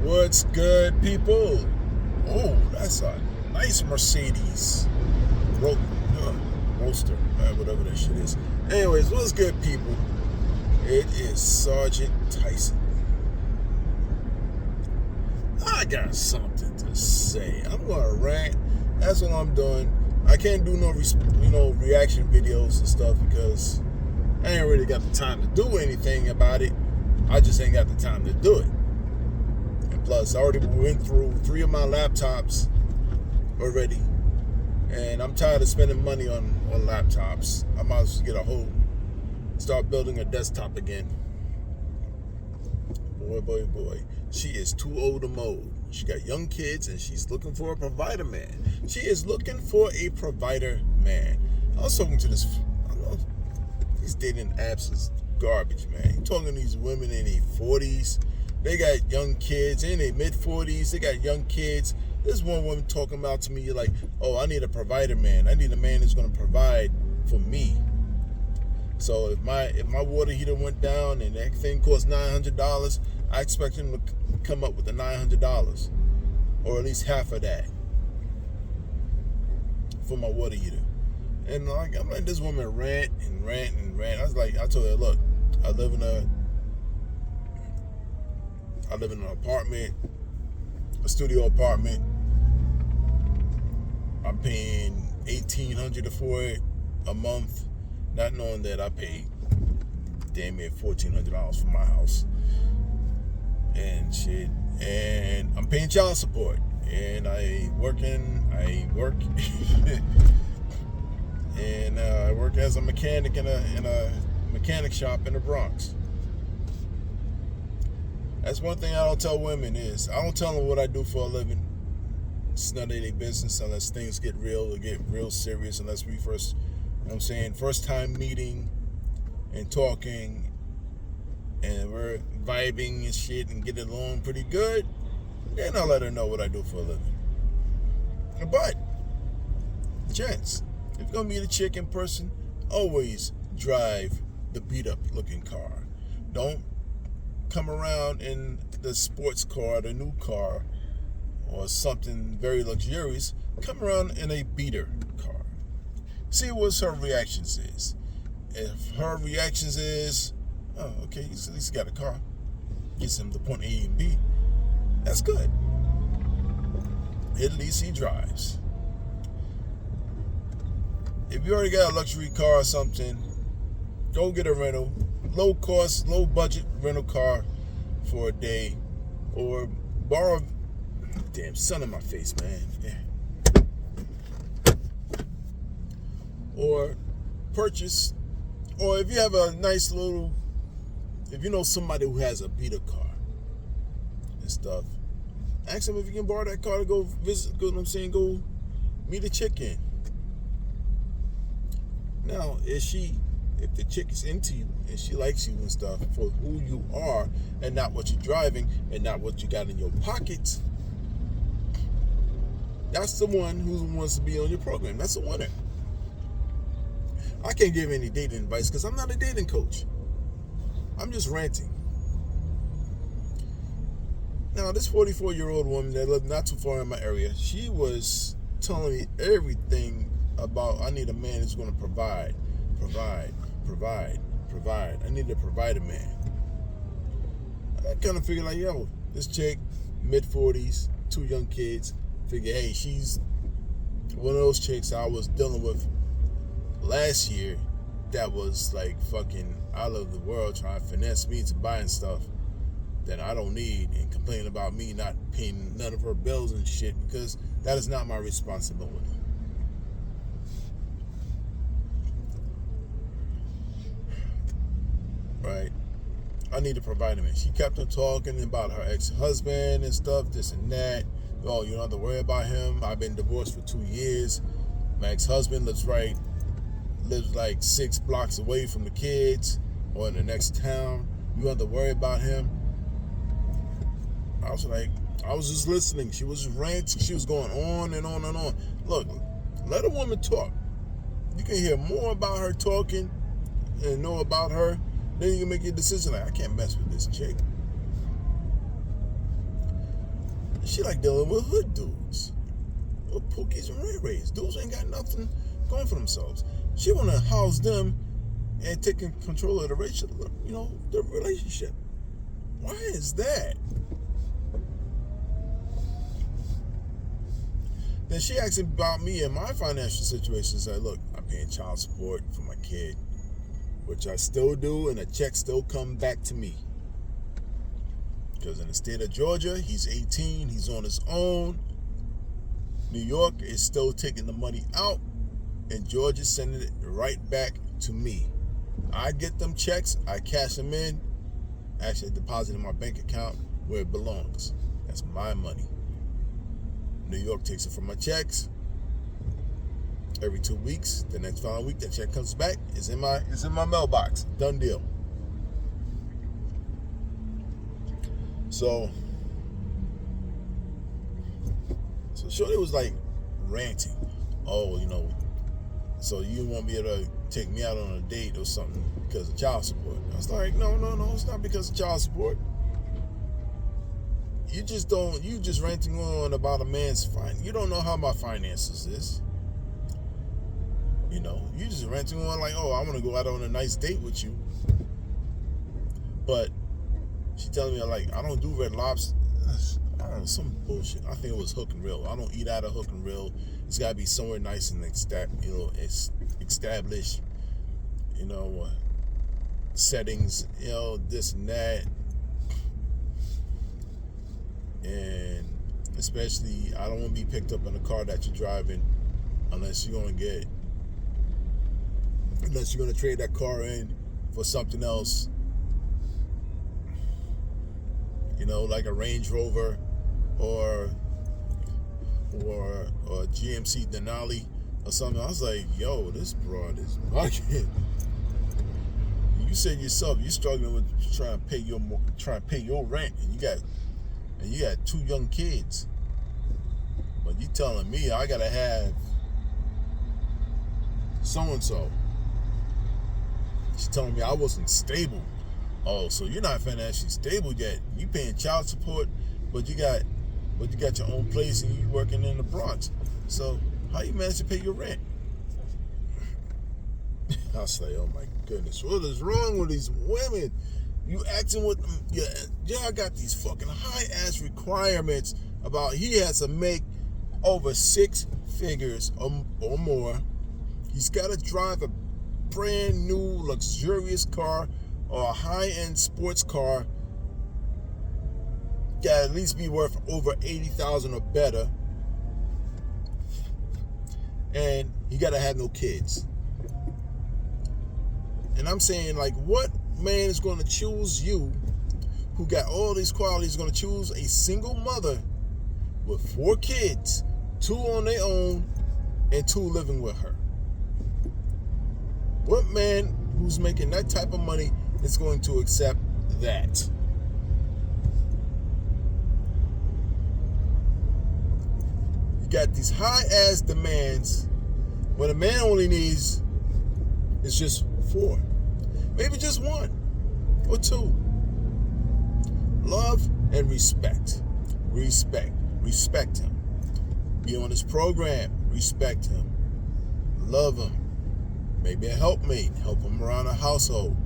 What's good, people? Oh, that's a nice Mercedes Roadster, whatever that shit is. Anyways, what's good, people? It is Sergeant Tyson. I got something to say. I'm gonna rant. That's what I'm doing. I can't do no reaction videos and stuff because I ain't really got the time to do anything about it. I just ain't got the time to do it. And plus, I already went through 3 of my laptops already, and I'm tired of spending money on laptops. I might as well start building a desktop again. Boy. She is too old to mold. She got young kids, and she's looking for a provider man. She is looking for a provider man. I was talking to this, I don't know, these dating apps is garbage, man. You're talking to these women in their 40s. They got young kids in their mid-40s. They got young kids. There's one woman talking about to me like, oh, I need a provider man. I need a man who's going to provide for me. So if my water heater went down and that thing cost $900, I expect him to come up with the $900, or at least half of that for my water heater. And I'm like, this woman rant. I told her, look, I live in an apartment, a studio apartment. I'm paying $1,800 for it a month, not knowing that I pay damn near $1,400 for my house and shit. And I'm paying child support, and I work, and I work as a mechanic in a mechanic shop in the Bronx. That's one thing I don't tell women is I don't tell them what I do for a living. It's none of their business unless things get real or get real serious. Unless we first time meeting and talking, and we're vibing and shit and getting along pretty good, then I'll let her know what I do for a living. But, gents, if you're gonna meet a chick in person, always drive the beat up looking car. Don't come around in the sports car, the new car, or something very luxurious. Come around in a beater car. See what her reactions is. If her reactions is, oh, okay, he's at least got a car, gets him to point A and B, that's good. At least he drives. If you already got a luxury car or something, go get a rental, low cost, low budget rental car for a day, or borrow. Damn, sun in my face, man. Yeah. Or purchase, or if you have a nice little, if you know somebody who has a beater car and stuff, ask them if you can borrow that car to go visit, go meet a chick in. Now, if the chick is into you and she likes you and stuff for who you are and not what you're driving and not what you got in your pockets, that's the one who wants to be on your program. That's a winner. I can't give any dating advice because I'm not a dating coach. I'm just ranting. Now, this 44-year-old woman that lived not too far in my area, she was telling me everything about I need a man who's going to provide. I need a provider man. I kind of figured like, yo, this chick, mid-40s, 2 young kids, figure, hey, she's one of those chicks I was dealing with last year that was like fucking out of the world trying to finesse me to buying stuff that I don't need and complaining about me not paying none of her bills and shit because that is not my responsibility. Right? I need a provider man. She kept on talking about her ex-husband and stuff, this and that. Oh, you don't have to worry about him. I've been divorced for 2 years. My ex-husband lives like 6 blocks away from the kids or in the next town. You don't have to worry about him. I was just listening. She was ranting. She was going on and on and on. Look, let a woman talk. You can hear more about her talking and know about her. Then you can make your decision like, I can't mess with this chick. She like dealing with hood dudes, with Pookies and Ray Rays, dudes who ain't got nothing going for themselves. She want to house them and take control of the racial, the relationship. Why is that? Then she asked about me and my financial situation. Said, look, I'm paying child support for my kid, which I still do, and the check still come back to me. Because in the state of Georgia, he's 18, he's on his own. New York is still taking the money out, and Georgia's sending it right back to me. I get them checks, I cash them in, actually deposit in my bank account where it belongs. That's my money. New York takes it from my checks every 2 weeks. The next following week, that check comes back. It's in my mailbox. Done deal. So Shorty was like ranting. Oh, so you won't be able to take me out on a date or something because of child support. I was like, no, it's not because of child support. You just ranting on about a man's you don't know how my finances is. You just ranting on like, oh, I want to go out on a nice date with you. But she telling me like, I don't do Red Lobster. I don't know, some bullshit. I think it was Hook and Reel. I don't eat out of Hook and Reel. It's got to be somewhere nice and established, settings, this and that. And especially, I don't want to be picked up in a car that you're driving unless you're going to trade that car in for something else. Like a Range Rover or a GMC Denali or something. I was like, yo, this broad is bugging. You said yourself you're struggling with trying to pay your rent, and you got 2 young kids. But you telling me I gotta have so and so. She telling me I wasn't stable. Oh, so you're not financially stable yet. You paying child support, but you got your own place and you working in the Bronx. So how you manage to pay your rent? I was like, oh my goodness, what is wrong with these women? You acting with them, y'all got these fucking high ass requirements about he has to make over 6 figures or more. He's got to drive a brand new luxurious car or a high-end sports car. Got to at least be worth over $80,000 or better. And he got to have no kids. And I'm saying, like, what man is going to choose you who got all these qualities, going to choose a single mother with 4 kids, 2 on their own and 2 living with her? What man who's making that type of money is going to accept that? You got these high-ass demands when a man only needs is just 4. Maybe just 1 or 2. Love and respect. Respect him. Be on his program. Respect him. Love him. Maybe a helpmate. Help him around the household.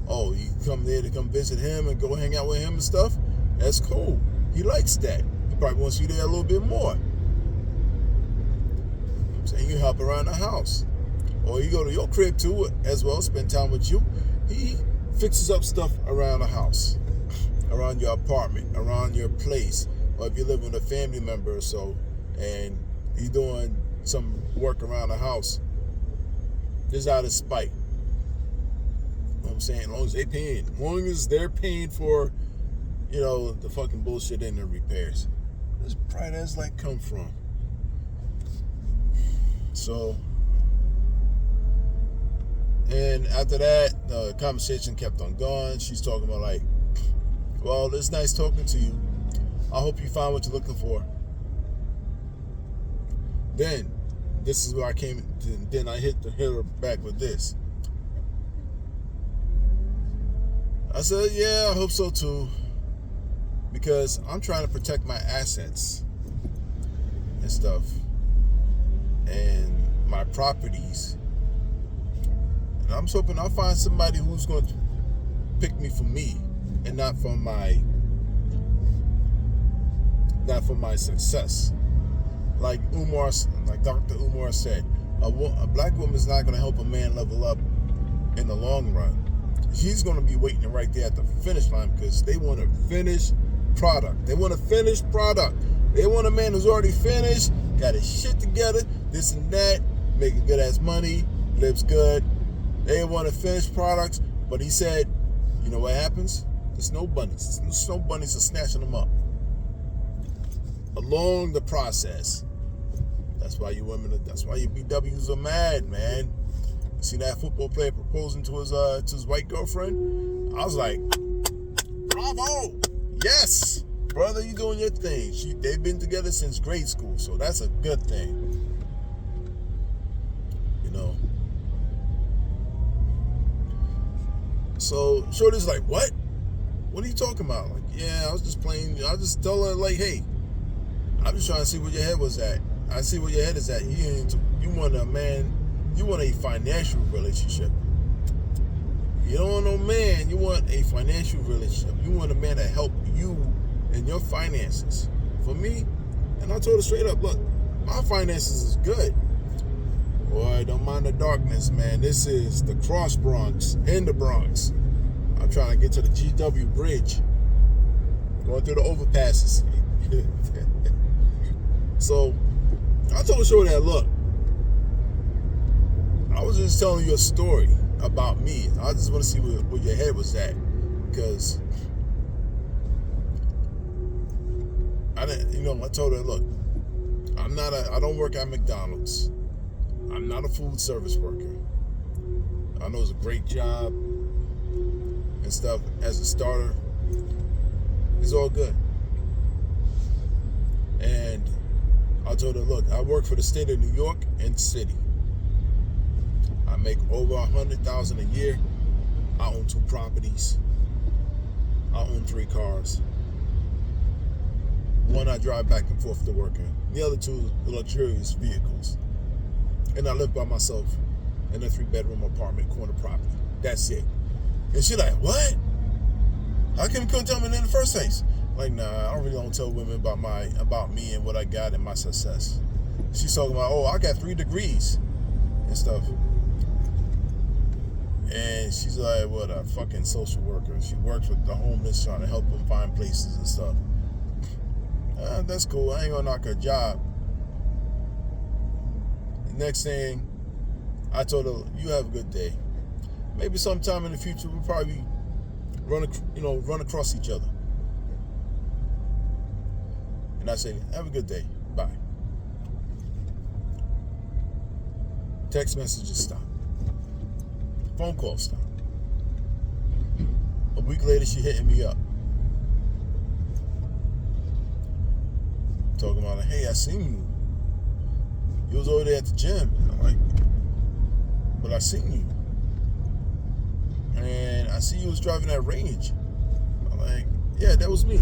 Oh, you come there to come visit him and go hang out with him and stuff? That's cool. He likes that. He probably wants you there a little bit more. So you help around the house. Or you go to your crib too as well, spend time with you. He fixes up stuff around the house, around your apartment, around your place. Or if you live with a family member or so, and he's doing some work around the house, just out of spite. You know what I'm saying? As long as they're paying for, the fucking bullshit in the repairs. Where's bright as light come from? So, and after that, the conversation kept on going. She's talking about like, well, it's nice talking to you. I hope you find what you're looking for. Then, this is where I came. Then I hit her back with this. I said, yeah, I hope so too. Because I'm trying to protect my assets. and stuff, and my properties. And I'm hoping I'll find somebody who's going to pick me for me and not for my success. Like Dr. Umar said, a black woman is not going to help a man level up in the long run. She's going to be waiting right there at the finish line because they want a finished product. They want a finished product. They want a man who's already finished, got his shit together, this and that, making good ass money, lives good. They want a finished product, but he said, you know what happens? The snow bunnies. The snow bunnies are snatching them up along the process. That's why you BWs are mad, man. You see that football player proposing to his white girlfriend? I was like, bravo, yes, brother, you doing your thing. They've been together since grade school, so that's a good thing. You know. So Shorty's like, what? What are you talking about? Like, yeah, I was just playing. I just tell her like, hey, I'm just trying to see where your head was at. I see where your head is at. You want a man, you want a financial relationship. You don't want no man, you want a financial relationship. You want a man to help you in your finances. For me, and I told her straight up, look, my finances is good. Boy, don't mind the darkness, man. This is the Cross Bronx, in the Bronx. I'm trying to get to the GW Bridge. Going through the overpasses. So, I told the show that, look, I was just telling you a story about me. I just want to see where your head was at. Because, I told her, look, I don't work at McDonald's. I'm not a food service worker. I know it's a great job and stuff as a starter. It's all good. And I told her, look, I work for the state of New York and city. I make over $100,000 a year. I own 2 properties. I own 3 cars. One I drive back and forth to work in. The other 2 luxurious vehicles. And I live by myself in a 3-bedroom apartment, corner property. That's it. And she like, what? How come you couldn't tell me in the first place? Like, nah, I really don't tell women about me and what I got and my success. She's talking about, I got 3 degrees and stuff. And she's like, what, a fucking social worker. She works with the homeless, trying to help them find places and stuff. That's cool. I ain't gonna knock her job. Next thing, I told her, you have a good day. Maybe sometime in the future we'll probably run across each other. And I said, have a good day. Bye. Text messages stopped. Phone calls stopped. A week later, she hitting me up. Talking about, hey, I seen you. You was over there at the gym. I'm like, but I seen you. And I see you was driving that Range. I'm like, yeah, that was me.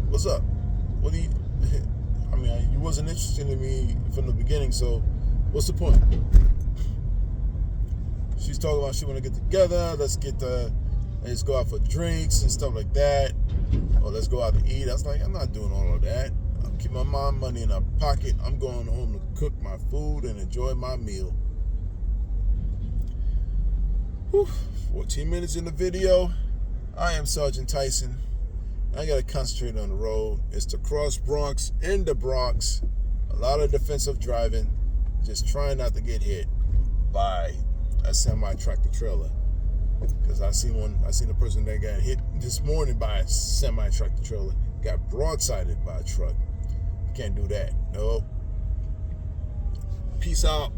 What's up? What do you... I mean, you wasn't interested in me from the beginning, so what's the point? She's talking about she want to get together. Let's go out for drinks and stuff like that. Or let's go out to eat. I was like, I'm not doing all of that. I'm keeping my mom money in her pocket. I'm going home to cook my food and enjoy my meal. Whew, 14 minutes in the video. I am Sergeant Tyson. I got to concentrate on the road. It's the Cross Bronx, in the Bronx. A lot of defensive driving. Just trying not to get hit by a semi-tractor trailer. Because I seen a person that got hit this morning by a semi-tractor trailer. Got broadsided by a truck. Can't do that. No. Peace out.